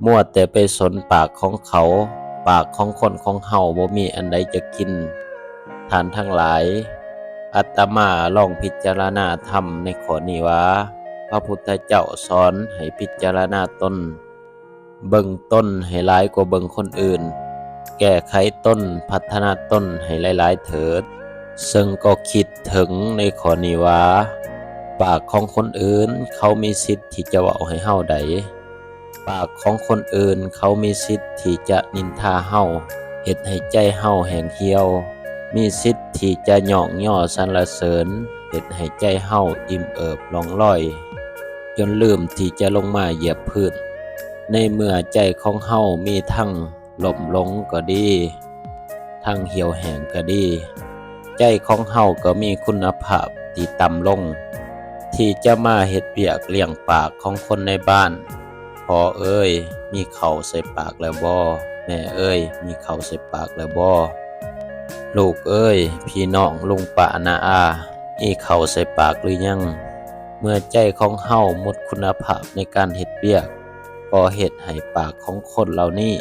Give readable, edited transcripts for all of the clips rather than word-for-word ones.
มัวแต่ไปสนปากของเขาปากของคนของเฮาบ่มีอันใดจะกินท่านทั้งหลายอาตมาลองพิจารณาธรรมในข้อนี้ว่าพระพุทธเจ้าสอนให้พิจารณาตนเบิ่งตนให้หลายกว่าเบิ่งคนอื่นแก้ไขตนพัฒนาตนให้หลายๆเถิดซึ่งก็คิดถึงในข้อนี้ว่าปากของคนอื่นเขามีสิทธิ์ที่จะเว้าให้เฮาได้ปากของคนอื่นเขามีสิทธิ์ที่จะนินทาเฮาเฮ็ดให้ใจเฮาแห้งเหี่ยวมีสิทธิ์ที่จะหยอกย่อสรรเสริญเฮ็ดให้ใจเฮาอิ่มเอิบล่องลอยจนลืมที่จะลงมาเหยียบพื้นในเมื่อใจของเฮามีทั้งล่มหลงก็ดีทั้งเหี่ยวแห้งก็ดีใจของเฮาก็มีคุณภาพที่ต่ำลงที่จะมาเฮ็ดเวียกเลี้ยงปากของคนในบ้านพ่อเอ้ยมีข้าวใส่ปากแล้วบ่แม่เอ้ยมีข้าวใส่ปากแล้วบ่ลูกเอ้ยพี่น้องลุงป้าน้าอามีข้าวใส่ปากหรือยังเมื่อใจของเฮาหมดคุณภาพในการเฮ็ดเวียกก็เฮ็ดให้ปากของคนเหล่านี้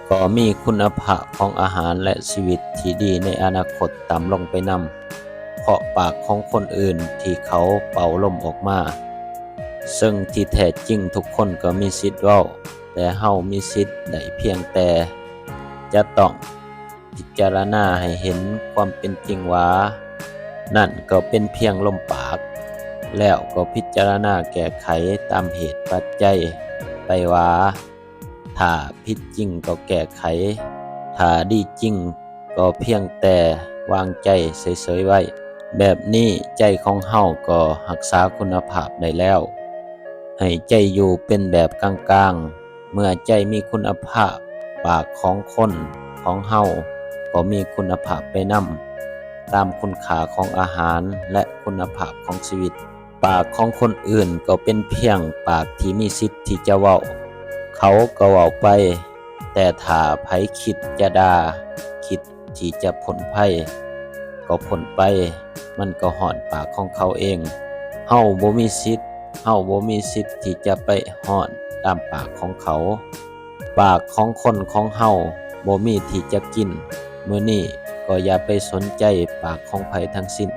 ก็มีคุณภาพของอาหารและชีวิตที่ดีในอนาคตต่ำลงไปนำเพราะปากของคนอื่นที่เขาเป่าลมออกมาซึ่งที่แท้จริงทุกคนก็มีสิทธิ์เว้าแต่เฮามีสิทธิ์ได้เพียงแต่จะต้องพิจารณาให้เห็นความเป็นจริงว่านั่นก็เป็นเพียงลมปากแล้วก็พิจารณาแก้ไขตามเหตุปัจจัยไปว่าถ้าผิดจริงก็แก้ไขถ้าดีจริงก็เพียงแต่วางใจเฉยๆไว้แบบนี้ใจของเฮาก็รักษาคุณภาพได้แล้วให้ใจอยู่เป็นแบบกลางๆเมื่อใจมีคุณภาพปากของคนของเฮาก็มีคุณภาพไปนำตามคุณค่าของอาหารและคุณภาพของชีวิตปากของคนอื่นก็เป็นเพียงปากที่มีสิทธิ์ที่จะเว้าเขาก็เว้าไปแต่ถ้าไผคิดจะด่าคิดที่จะผลภัยก็ผลไปมันก็ฮอดปากของเขาเองเฮาบ่มีสิทธิ์ที่จะไปฮอดตามปากของเขาปากของคนของเฮาบ่มีที่จะกินมื้อนี้ก็อย่าไปสนใจปากของไผทั้งสิ้น